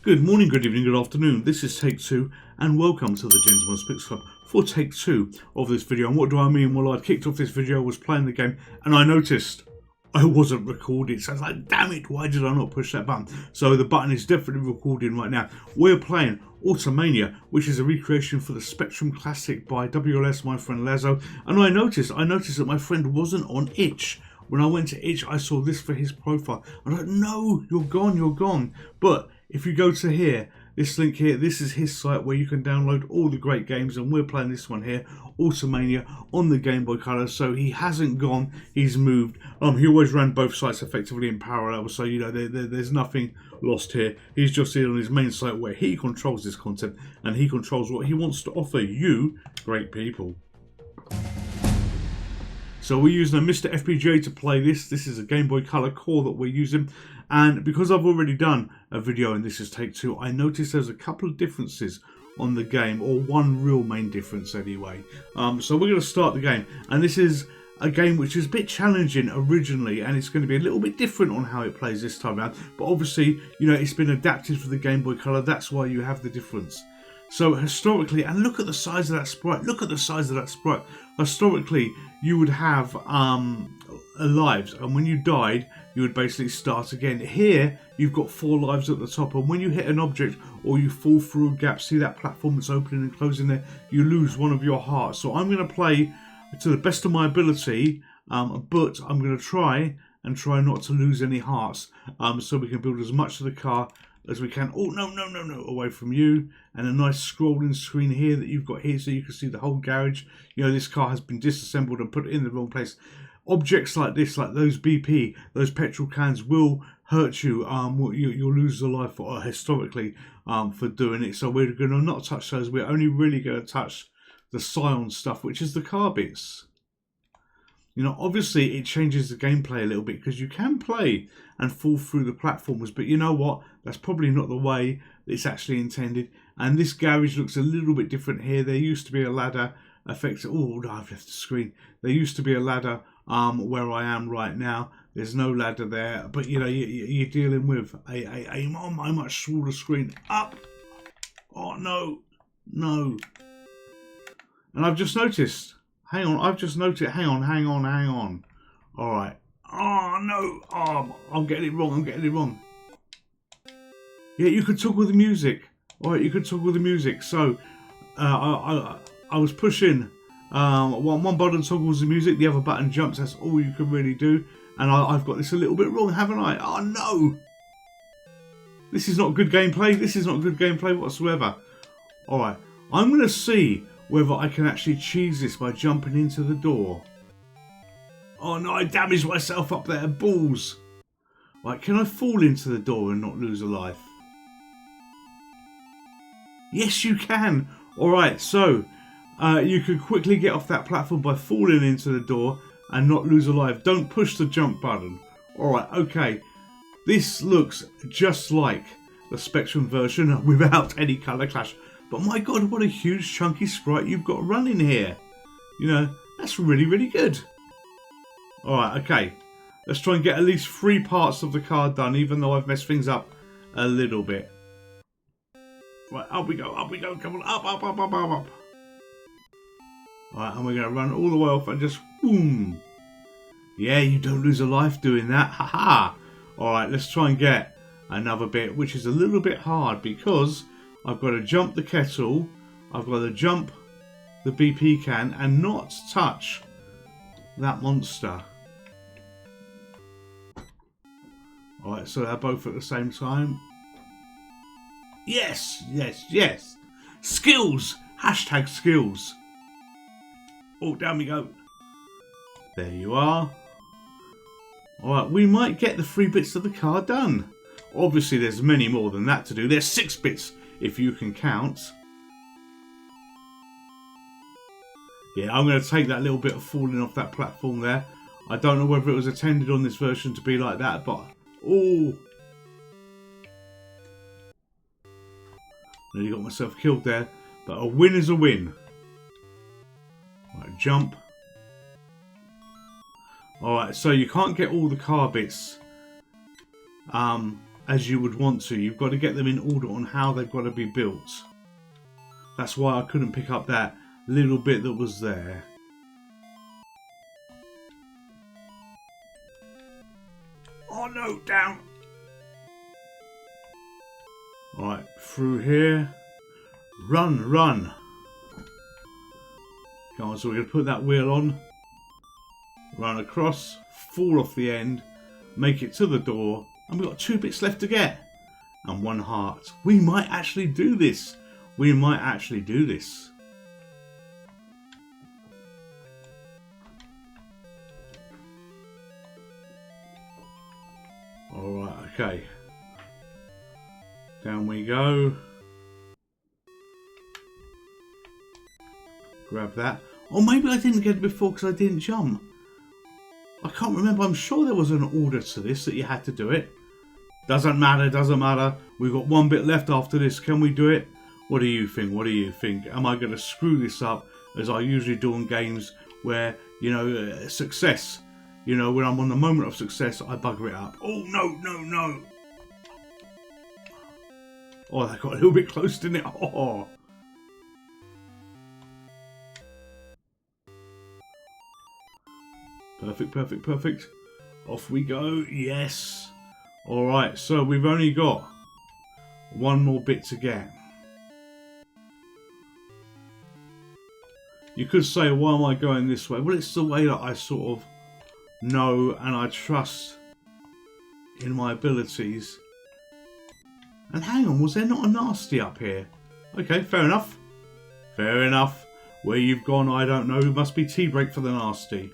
Good morning, good evening, good afternoon. This is take two, and welcome to the Gentleman's Picks Club for take two of this video. And what do I mean? Well, I kicked off this video, was playing the game, and I noticed I wasn't recording. So I was like, damn it, why did I not push that button? So the button is definitely recording right now. We're playing Automania, which is a recreation for the Spectrum Classic by WLS, my friend Lazo. And I noticed that my friend wasn't on Itch. When I went to Itch, I saw this for his profile. I'm like, no, you're gone. But if you go to here, this link here, this is his site where you can download all the great games, and we're playing this one here, Automania, on the Game Boy Color. So he hasn't gone, he's moved. He always ran both sites effectively in parallel, so you know there's nothing lost here. He's just here on his main site where he controls this content, and he controls what he wants to offer you, great people. So we're using a MiSTer FPGA to play this. This is a Game Boy Color core that we're using. And because I've already done a video and this is take two, I noticed there's a couple of differences on the game, or one real main difference anyway. So we're going to start the game. And this is a game which is a bit challenging originally, and it's going to be a little bit different on how it plays this time around. But obviously, you know, it's been adapted for the Game Boy Color. That's why you have the difference. So historically, and look at the size of that sprite, Historically, you would have lives, and when you died, you would basically start again. Here, you've got 4 lives at the top, and when you hit an object or you fall through a gap, see that platform that's opening and closing there, you lose one of your hearts. So I'm going to play to the best of my ability, but I'm going to try not to lose any hearts, so we can build as much of the car as we can. Oh, no, away from you. And a nice scrolling screen here that you've got here, so you can see the whole garage. You know, this car has been disassembled and put in the wrong place. Objects like this, like those BP, those petrol cans, will hurt you. You'll lose the life historically for doing it. So we're going to not touch those. We're only really going to touch the Scion stuff, which is the car bits. You know, obviously it changes the gameplay a little bit, because you can play and fall through the platforms, but you know what? That's probably not the way it's actually intended. And this garage looks a little bit different here. There used to be a ladder effective. Oh, no, I've left the screen. There used to be a ladder where I am right now. There's no ladder there, but you know, you're dealing with a much smaller screen. Up. Oh, no. And I've just noticed. Hang on. Hang on. All right. Oh, no. Oh, I'm getting it wrong. Yeah, you could toggle the music. All right, you could toggle the music. So, I was pushing one button toggles the music, the other button jumps. That's all you can really do. And I've got this a little bit wrong, haven't I? Oh, no. This is not good gameplay. Whatsoever. All right. I'm going to see whether I can actually cheese this by jumping into the door. Oh no, I damaged myself up there. Balls. Right, can I fall into the door and not lose a life? Yes, you can. Alright, so you can quickly get off that platform by falling into the door and not lose a life. Don't push the jump button. Alright, okay. This looks just like the Spectrum version without any colour clash. But my god, what a huge chunky sprite you've got running here. You know, that's really, really good. Alright, okay. Let's try and get at least 3 parts of the car done, even though I've messed things up a little bit. Right, up we go. Come on, up. Alright, and we're going to run all the way off and just boom. Yeah, you don't lose a life doing that. Haha. Alright, let's try and get another bit, which is a little bit hard because I've got to jump the kettle, I've got to jump the BP can and not touch that monster. Alright, so they're both at the same time. Yes. Skills! Hashtag skills. Oh, down we go. There you are. Alright, we might get the 3 bits of the car done. Obviously, there's many more than that to do. There's 6 bits, if you can count. Yeah, I'm going to take that little bit of falling off that platform there. I don't know whether it was intended on this version to be like that, but Oh, nearly got myself killed there, but a win is a win. Right, jump. Alright, so you can't get all the car bits as you would want to. You've got to get them in order on how they've got to be built. That's why I couldn't pick up that little bit that was there. Oh no, down! Alright, through here. Run, run! Come on, so we're going to put that wheel on. Run across, fall off the end, make it to the door, and we've got 2 bits left to get. And 1 heart. We might actually do this. We might actually do this. Alright, okay. Down we go. Grab that. Or maybe I didn't get it before because I didn't jump. I can't remember. I'm sure there was an order to this that you had to do it. Doesn't matter, doesn't matter. We've got 1 bit left after this. Can we do it? What do you think? What do you think? Am I going to screw this up as I usually do in games where, you know, success, you know, when I'm on the moment of success, I bugger it up. Oh, no, no, no. Oh, that got a little bit close, didn't it? Oh. Perfect, perfect, perfect. Off we go. Yes. Alright, so we've only got 1 more bit to get. You could say, why am I going this way? Well, it's the way that I sort of know and I trust in my abilities. And hang on, was there not a nasty up here? Okay, fair enough. Fair enough. Where you've gone, I don't know. It must be T-break for the nasty.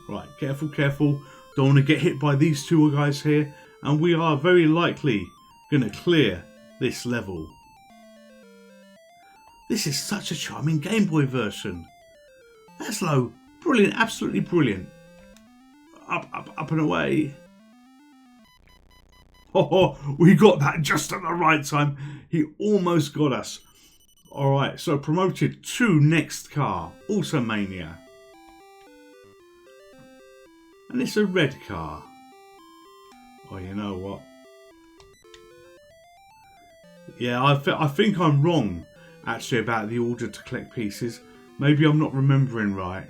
Right, careful, careful. Don't want to get hit by these 2 guys here. And we are very likely going to clear this level. This is such a charming Game Boy version. That's low. Brilliant, absolutely brilliant. Up, up, up and away. Oh, we got that just at the right time. He almost got us. Alright, so promoted to next car. Automania. And it's a red car. Oh, you know what? Yeah, I think I'm wrong, actually, about the order to collect pieces. Maybe I'm not remembering right.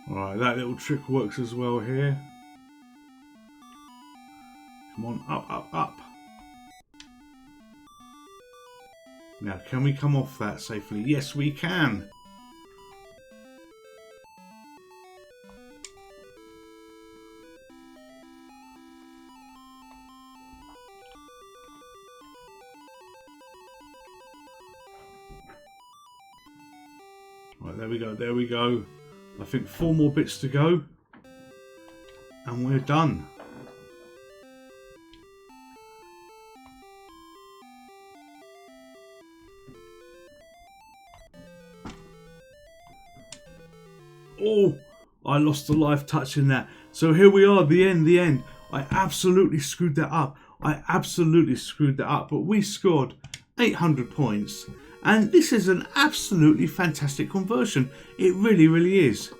Alright, that little trick works as well here. Come on, up, up, up. Now, can we come off that safely? Yes, we can. Right, there we go, there we go. I think 4 more bits to go. And we're done. Oh, I lost a life touching that. So here we are, the end, the end. I absolutely screwed that up. I absolutely screwed that up. But we scored 800 points. And this is an absolutely fantastic conversion. It really, really is.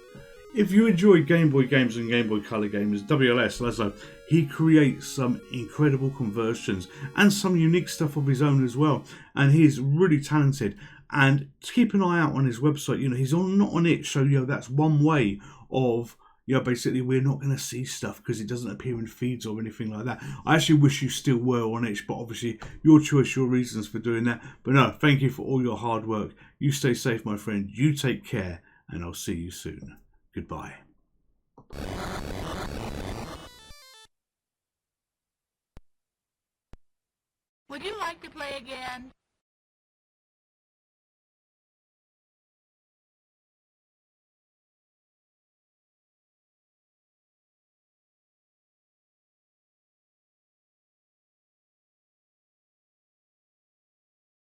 If you enjoy Game Boy games and Game Boy Color games, WLS, Laszlo, he creates some incredible conversions and some unique stuff of his own as well. And he's really talented. And keep an eye out on his website. You know, he's not on it. So, you know, that's one way of, you know, basically we're not going to see stuff because it doesn't appear in feeds or anything like that. I actually wish you still were on it, but obviously your choice, your reasons for doing that. But no, thank you for all your hard work. You stay safe, my friend. You take care, and I'll see you soon. Goodbye. Would you like to play again?